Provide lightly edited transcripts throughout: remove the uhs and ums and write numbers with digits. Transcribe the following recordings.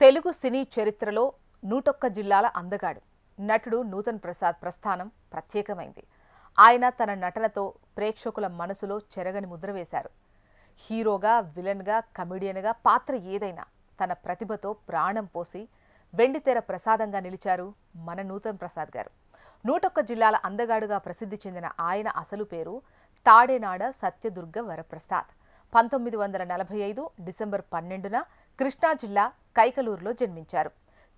తెలుగు సినీ చరిత్రలో 101 జిల్లాల అందగాడు నటుడు నూతన్ ప్రసాద్ ప్రస్థానం ప్రత్యేకమైంది. ఆయన తన నటనతో ప్రేక్షకుల మనసులో చెరగని ముద్ర వేశారు. హీరోగా, విలన్గా, కమెడియన్గా పాత్ర ఏదైనా తన ప్రతిభతో ప్రాణం పోసి వెండితెర ప్రసాదంగా నిలిచారు మన నూతన్ ప్రసాద్ గారు. 101 జిల్లాల అందగాడుగా ప్రసిద్ధి చెందిన ఆయన అసలు పేరు తాడేనాడ సత్యదుర్గ వరప్రసాద్. 1945 డిసెంబర్ 12న కృష్ణా జిల్లా కైకలూరులో జన్మించారు.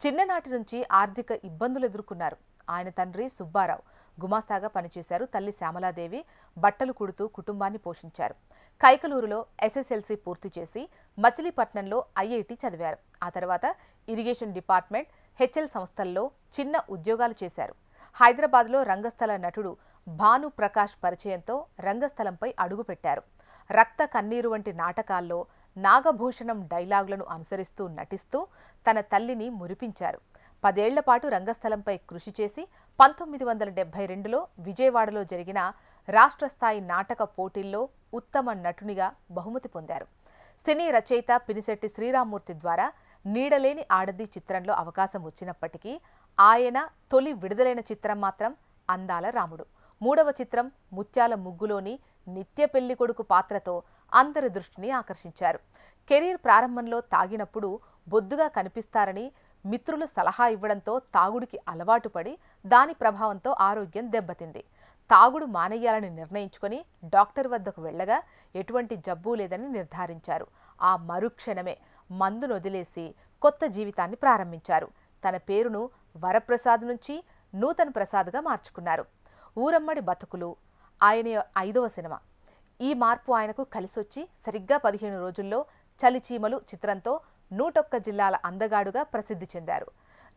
చిన్ననాటి నుంచి ఆర్థిక ఇబ్బందులు ఎదుర్కొన్నారు. ఆయన తండ్రి సుబ్బారావు గుమాస్తాగా పనిచేశారు. తల్లి శ్యామలాదేవి బట్టలు కుడుతూ కుటుంబాన్ని పోషించారు. కైకలూరులో ఎస్ఎస్ఎల్సీ పూర్తి చేసి మచిలీపట్నంలో ఐఐటి చదివారు. ఆ తర్వాత ఇరిగేషన్ డిపార్ట్మెంట్, హెచ్ఎల్ సంస్థల్లో చిన్న ఉద్యోగాలు చేశారు. హైదరాబాద్లో రంగస్థల నటుడు భాను ప్రకాష్ పరిచయంతో రంగస్థలంపై అడుగుపెట్టారు. రక్త కన్నీరు వంటి నాటకాల్లో నాగభూషణం డైలాగులను అనుసరిస్తూ నటిస్తూ తన తల్లిని మురిపించారు. 10 ఏళ్ల పాటు రంగస్థలంపై కృషి చేసి 1972లో విజయవాడలో జరిగిన రాష్ట్ర స్థాయి నాటక పోటీల్లో ఉత్తమ నటునిగా బహుమతి పొందారు. సినీ రచయిత పినిశెట్టి శ్రీరామ్మూర్తి ద్వారా నీడలేని ఆడది చిత్రంలో అవకాశం వచ్చినప్పటికీ ఆయన తొలి విడుదలైన చిత్రం మాత్రం అందాల రాముడు. 3వ చిత్రం ముత్యాల ముగ్గులోని నిత్య పెళ్లి కొడుకు పాత్రతో అందరి దృష్టిని ఆకర్షించారు. కెరీర్ ప్రారంభంలో తాగినప్పుడు బొద్దుగా కనిపిస్తారని మిత్రులు సలహా ఇవ్వడంతో తాగుడికి అలవాటు పడి దాని ప్రభావంతో ఆరోగ్యం దెబ్బతింది. తాగుడు మానేయాలని నిర్ణయించుకొని డాక్టర్ వద్దకు వెళ్లగా ఎటువంటి జబ్బు లేదని నిర్ధారించారు. ఆ మరుక్షణమే మందును వదిలేసి కొత్త జీవితాన్ని ప్రారంభించారు. తన పేరును వరప్రసాద్ నుంచి నూతన్ ప్రసాద్గా మార్చుకున్నారు. ఊరమ్మడి బతుకులు ఆయన 5వ సినిమా. ఈ మార్పు ఆయనకు కలిసొచ్చి సరిగ్గా 15 రోజుల్లో చలిచీమలు చిత్రంతో 101 జిల్లాల అందగాడుగా ప్రసిద్ధి చెందారు.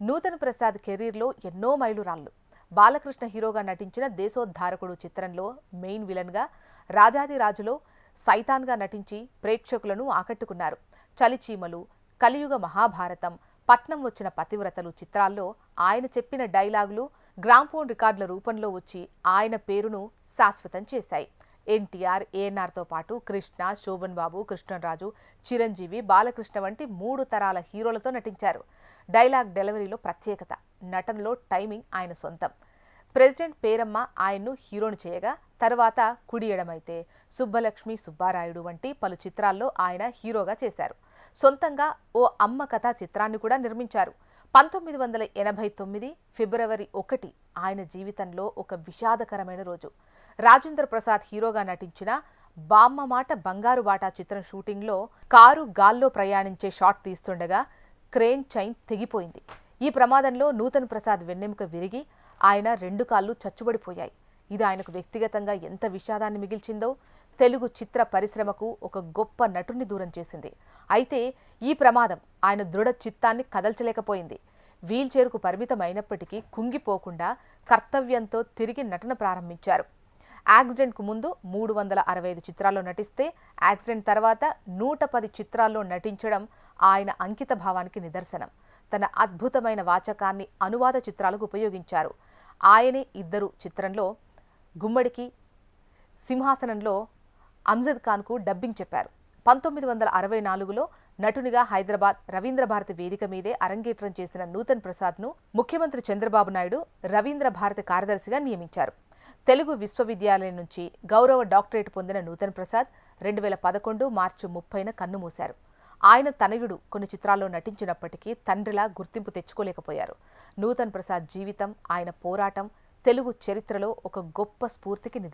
నూతన్ ప్రసాద్ కెరీర్లో ఎన్నో మైలురాళ్లు. బాలకృష్ణ హీరోగా నటించిన దేశోద్ధారకుడు చిత్రంలో మెయిన్ విలన్గా, రాజాదిరాజులో సైతాన్గా నటించి ప్రేక్షకులను ఆకట్టుకున్నారు. చలిచీమలు, కలియుగ మహాభారతం, పట్నం వచ్చిన పతివ్రతలు చిత్రాల్లో ఆయన చెప్పిన డైలాగులు గ్రామ్ఫోన్ రికార్డుల రూపంలో వచ్చి ఆయన పేరును శాశ్వతం చేశాయి. ఎన్టీఆర్, ఏఎన్ఆర్తో పాటు కృష్ణ, శోభన్ బాబు, కృష్ణరాజు, చిరంజీవి, బాలకృష్ణ వంటి 3 తరాల హీరోలతో నటించారు. డైలాగ్ డెలివరీలో ప్రత్యేకత, నటనలో టైమింగ్ ఆయన సొంతం. ప్రెసిడెంట్ పేరమ్మ ఆయన్ను హీరోను చేయగా తర్వాత కుడియడమైతే, సుబ్బలక్ష్మి, సుబ్బారాయుడు వంటి పలు చిత్రాల్లో ఆయన హీరోగా చేశారు. సొంతంగా ఓ అమ్మ కథా చిత్రాన్ని కూడా నిర్మించారు. 1989 ఫిబ్రవరి 1 ఆయన జీవితంలో ఒక విషాదకరమైన రోజు. రాజేంద్ర ప్రసాద్ హీరోగా నటించిన బామ్మ మాట బంగారు బాటా చిత్రం షూటింగ్లో కారు గాల్లో ప్రయాణించే షాట్ తీస్తుండగా క్రేన్ చైన్ తెగిపోయింది. ఈ ప్రమాదంలో నూతన్ ప్రసాద్ వెన్నెముక విరిగి ఆయన 2 కాళ్ళు చచ్చుబడిపోయాయి. ఇది ఆయనకు వ్యక్తిగతంగా ఎంత విషాదాన్ని మిగిల్చిందో, తెలుగు చిత్ర పరిశ్రమకు ఒక గొప్ప నటుని దూరం చేసింది. అయితే ఈ ప్రమాదం ఆయన దృఢ చిత్తాన్ని కదల్చలేకపోయింది. వీల్చైర్కు పరిమితమైనప్పటికీ కుంగిపోకుండా కర్తవ్యంతో తిరిగి నటన ప్రారంభించారు. యాక్సిడెంట్కు ముందు 365 చిత్రాల్లో నటిస్తే యాక్సిడెంట్ తర్వాత 110 చిత్రాల్లో నటించడం ఆయన అంకిత భావానికి నిదర్శనం. తన అద్భుతమైన వాచకాన్ని అనువాద చిత్రాలకు ఉపయోగించారు. ఆయనే 2 చిత్రంలో గుమ్మడికి, సింహాసనంలో అమ్జద్ ఖాన్కు డబ్బింగ్ చెప్పారు. 1964లో నటునిగా హైదరాబాద్ రవీంద్ర భారతి వేదిక మీదే అరంగేట్రం చేసిన నూతన్ ప్రసాద్ను ముఖ్యమంత్రి చంద్రబాబు నాయుడు రవీంద్ర భారతి కార్యదర్శిగా నియమించారు. తెలుగు విశ్వవిద్యాలయం నుంచి గౌరవ డాక్టరేట్ పొందిన నూతన్ ప్రసాద్ 2011 మార్చి 30న కన్నుమూశారు. ఆయన తనయుడు కొన్ని చిత్రాల్లో నటించినప్పటికీ తండ్రిలా గుర్తింపు తెచ్చుకోలేకపోయారు. నూతన్ ప్రసాద్ జీవితం, ఆయన పోరాటం తెలుగు చరిత్రలో ఒక గొప్ప స్ఫూర్తికి నిదర్శనం.